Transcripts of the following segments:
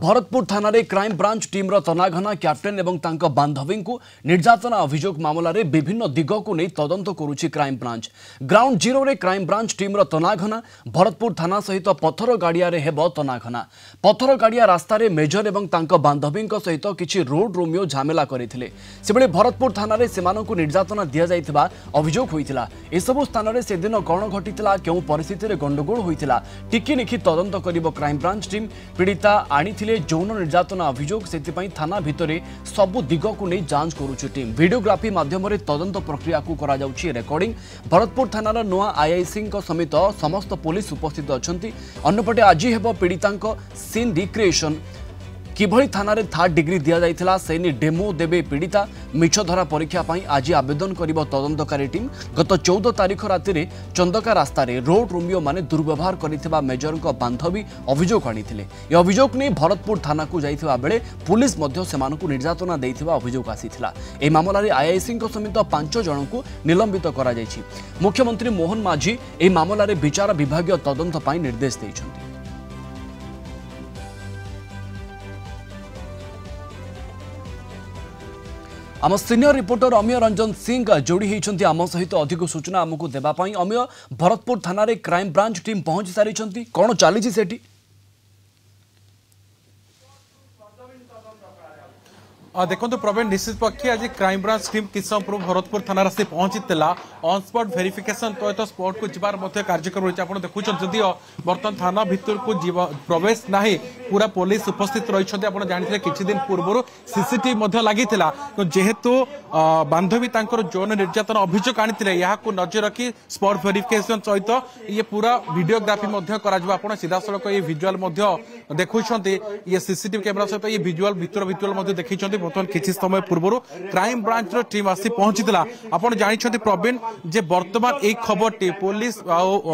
भरतपुर थाना रे crime branch team तनाघना captain एवं तांका बांधवी को निर्यातना अभियोग मामला रे विभिन्न दिग को नहीं तदंत करुछि क्राइम ब्रांच। ग्राउंड जीरो रे क्राइम ब्रांच टीम तनाघना भरतपुर थाना सहित पथर गाड़िया रे हेब तनाघना। पथर गाड़िया रास्ता रे मेजर एवं तांका बांधवी सहित किछि रोड रोमियो झमेला करथिले। सेबळे भरतपुर थाना रे सेमानकु निर्यातना दिया जाइथिबा अभियोग होइथिला। एसबु स्थान रे से दिन कौन घटिथिला केउ परिस्थिति रे गंडगोल होइथिला टिकी निखि तदंत करिवो क्राइम ब्रांच टीम। पीड़िता आनी यौन निर्यातना अभियोग से थाना भितर सबु दिग को नहीं जांच करुछि टीम। वीडियोग्राफी माध्यम तदंत प्रक्रिया को करा जाउछि रेकर्डिंग। भरतपुर थानार नुआ आईआईसी समेत समस्त पुलिस उपस्थित अछंती। अन्यपटे आज हेब पीड़िता सीन रिक्रिएशन किभली थाना रे थर्ड डिग्री दिया जाइथिला सेनी डेमो देबे पीड़िता। मिछ धरा परीक्षा पाई आज आवेदन करिवो तदंतकारी टीम। गत 14 तारिख राति रे चंदका रास्ता रे रोड रोमियो माने दुर्व्यवहार करिथिबा मेजर को बांधवी अभियोग आनिथिले। ए अभियोग नै भरतपुर थाना को जाइथिबा बेले पुलिस मध्य सेमानकु निर्यातना दैथिबा अभियोग आसीथिला। ए मामला रे आईआईसी समेत 5 जनकु निलंबित करा जायछि। मुख्यमंत्री मोहन माझी ए मामला रे विचार विभागीय तदंत पाई निर्देश दैछन्ति। आम सीनियर रिपोर्टर अमीय रंजन सिंह जोड़ी होती आम सहित अधिक सूचना आमको देवाई। अमीय, भरतपुर थाना रे क्राइम ब्रांच टीम पहुंची सारी कौन चली सेठी? देखो प्रवीण, निश्चित पक्षे आज क्राइम ब्रांच टीम किस समय पूर्व भरतपुर थाना आसी पहुंची ऑन स्पॉट वेरिफिकेशन तो स्पॉट को जबार कार्यक्रम रही है। देखुं जदिव बर्तमान थाना भितर को प्रवेश ना पूरा पुलिस उपस्थित रही। जानते किसी दिन पूर्व सीसीटीवी लगी जेहेतु बांधवी यौन निर्यातन अभियोग आनी यहाँ नजर रखी स्पॉट वेरिफिकेशन सहित ये पूरा वीडियोग्राफी कर सीधा सड़क ये विजुआल देखुं ये सीसीटीवी कैमेरा सहित ये विजुआल भिजुआल देखी। बर्तमान किसी समय पूर्व क्राइम ब्रांच टीम आसी पहुंची आपड़ जानते प्रवीण जे बर्तमान एक खबरटी पुलिस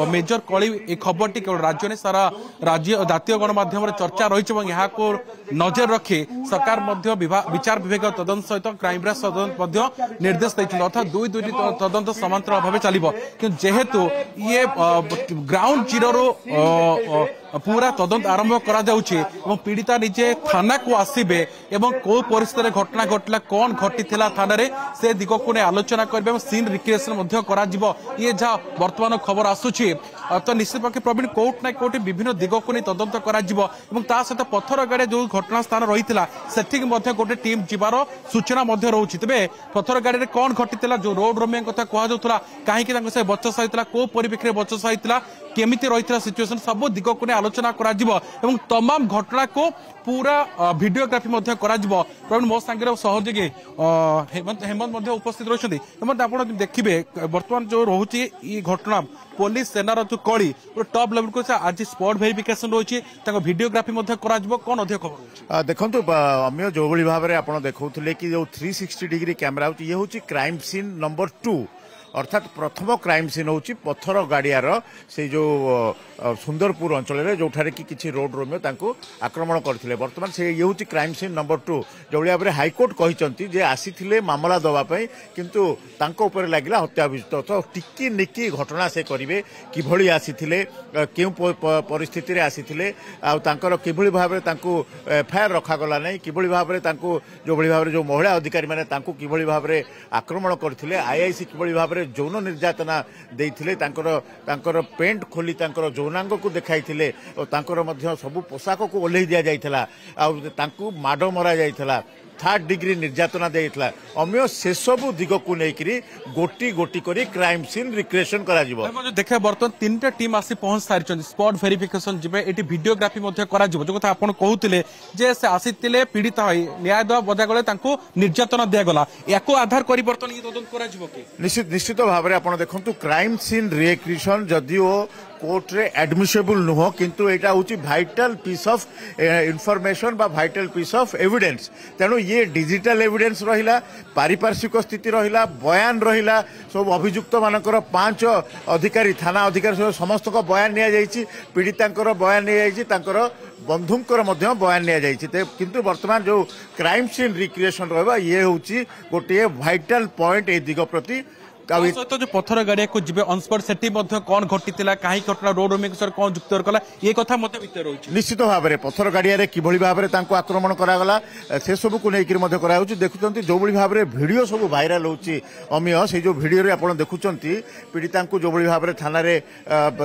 मेजर कली एक खबरटी केवल राज्य नहीं सारा राज्य जातीय गणमाध्यम चर्चा रही। यहाँ को नजर रखी सरकार विचार विभाग तदंत सहित क्राइम ब्रांच तदंत निर्देश देते अर्थात दुईटी तदंत समांतर भाव चलो। जेहेतु ये ग्राउंड जीरो पूरा तदंत आरंभ करा जाउछि एवं पीड़िता निजे थाना को आसीबे एवं को परिस्थिति घटना घटला कौन घटी थाना रे से दिग को ने आलोचना करबे सीन रिक्रिएशन मध्य करा जिवो। ये जा वर्तमान खबर आसुछि तो निश्चित पक्षे प्रवीण कोर्ट ना कोर्ट विभिन्न दिग को ने तदंत करा जिवो एवं ता सहित पत्थर गाड़े जो घटना स्थान रहिथिला सेठी मध्य गोटे टीम जिबार सूचना मध्य रहउछि। तबे पत्थर गाड़ी रे कौन घटिथिला जो रोड रोमियो कथा कहा जाउथला काहे कि तांको से बचस होइतला को परिप्रेक्षी बचस होइतला केमिति रहितला सिचुएशन सब दिग को ने आलोचना करा जिवो एवं तमाम घटना को पूरा वीडियोग्राफी मध्य करा जिवो। प्रवीण मो संगे सहयोगी हेमंत उपस्थित रही। हेमंत आप देखिए बर्तमान जो रोचे ये घटना पुलिस सेनार जो कली टॉप लेवल को आज स्पॉट वेरिफिकेशन रही वीडियोग्राफी कौन अधिक खबर देखो अमीय जो भाव में आप देखते कि जो 360 डिग्री कैमेरा ये हूँ क्राइम सीन नंबर 2 अर्थात प्रथम क्राइम सीन हूँ पत्थर गाड़ियार से जो सुंदरपुर अंचल जो कि किसी रोड रोमियो तांको आक्रमण करते बर्तमान से ये हूँ क्राइम सीन नंबर 2 जो भाव में हाईकोर्ट कहते आसी मामला दवाई किंतु लगे हत्या अभियुक्त तो टिकी निकी घटना से करेंगे किभली आसी क्यों परिस्थिति आसी किभली भाव में एफआईआर रखागला नहीं किभली भाव में जो भाव में जो महिला अधिकारी मैंने किभली भाव में आक्रमण करते आईआईसी किभली भाव में यौन निर्यातना देइथिले तांकर पेंट खोली तांकर यौनांग को देखाई सबु पोशाक को ओल्हे दिया जाइथिला तांकु माडो मरा जाइथिला थर्ड डिग्री निर्यातना देइथिला। अमीय से सबु दिग को लेकरी गोटी गोटी करी क्राइम सीन रिक्रिएशन करा जिवो। देखा बर्तमान 3टा टीम आसी पहुंच सारी स्पॉट वेरिफिकेशन जिबे एटी वीडियोग्राफी मध्य करा जिवो जो कथा आपण कहउतिले जे से आसीतिले पीड़ित होई न्याय दवा बजा गले तांको निर्यातना दिया गला याको आधार करी बर्तमान ये तदंत करा जिवो कि निश्चित भाव में आपण देखंतु क्राइम सीन रिक्रिएशन जदिओ कोर्ट रे एडमिसेबल नुह किंतु एटा होची भाइटल पीस ऑफ इनफॉरमेशन बा भाइटल पीस ऑफ एविडेंस तेणु ये डिजिटल एविडेंस रहिला पारिपार्श्विक स्थिति रहिला बयान रहिला सब अभियुक्त मानकर 5 अधिकारी थाना अधिकारी समस्त को बयान निया जाइछि पीड़ितांकर बयान निया जाइछि तांकर बंधुंकर मध्य बयान निया जाइछि किंतु वर्तमान जो क्राइम सीन रिक्रिएशन रहबा ये होची गोटे भाइटल पॉइंट ए दिग प्रति सहित जो पथर गाड़िया को जीवे ऑनस्पॉट सेठी मध्य कौन घटिला कहीं घटना रोड रोमिंग कौन जुक्त कला ये कथा मत भितर रही निश्चित भाव में पथर गाड़िया किभली भाव में आक्रमण करागला से सब को लेकर देखुं जो भाव में भिड सब भाइराल होची अमीय से जो भिडियो आप देखुं पीड़िता को जो भाव में थाना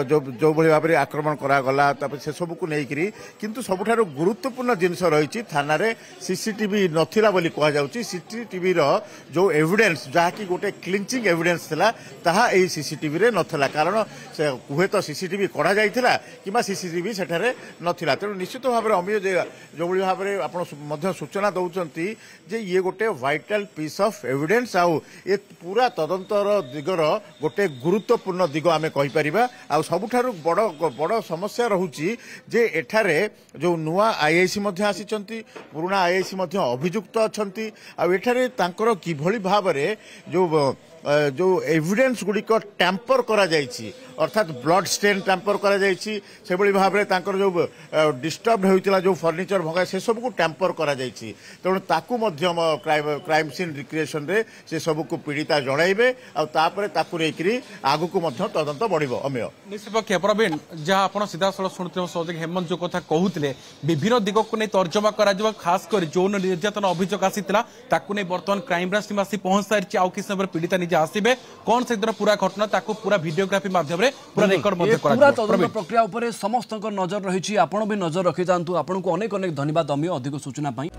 जो भाव में आक्रमण करागला से सब को लेकर किंतु सबुठार गुरुत्वपूर्ण जिनस रही थाना सीसीटीवी नथिला बोली कहुच्छी सीसीटीवी जो एविडेंस जहाँकि गोटे क्लिंचिंग एविडेंस थिला ताहा एई सीसीटीवी रे नथिला कारण से हुए तो सीसीटीवी कढ़ा जाइथिला किबा सीसीटीवी सेठारे नथिला तेणु निश्चित भाव में अमीय जो भाव में आप सूचना दौरान जे ये गोटे वाइटल पीस ऑफ एविडेंस आउ ये पूरा तदंतर दिगर गोटे गुरुत्वपूर्ण दिग आम कहीपर आ सबुठारु बड़ बड़ समस्या रहुची जे एठारे जो नुआ आईआईसी आसी पुराना आईआईसी अभियुक्त अच्छा आठारे किभली भाव में जो एविडेंस गुड़िक टैंपर करा जायछि अर्थात ब्लड स्टेन टैंपर करा जायछि से भली भाव में तांकर जो डिस्टर्ब होइतिला जो फर्निचर भंगा से सब को टैंपर करा जायछि तेणु ताकू मध्यम क्राइम सीन रिक्रिएशन रे से सब को पीड़िता जणाइबे आ तापरे ताकू रेकरी आगु को मध्य तदंत बढ़िबो अमेय निष्पक्ष प्रवीण जहाँ आप सीधा सड़क शुणुते सहयोगी हेमंत जो कथा कहते विभिन्न दिग को नहीं तर्जमा करा खास कर यौन निर्यातन अभियोग आसीला ताकू नहीं बर्तमान क्राइम ब्रांच टीम आसी पहुंच सारी आउ किस समय पीड़िता निजे आसबे कौन से पूरा घटना ताकू पूरा वीडियोग्राफी माध्यम पूरा रेकर्ड पूरा तदंत प्रक्रिया उपर समस्त नजर रही आपण भी नजर रखि जांतु आपन को अनेक अनेक धन्यवाद अमीय अधिक सूचना पाई।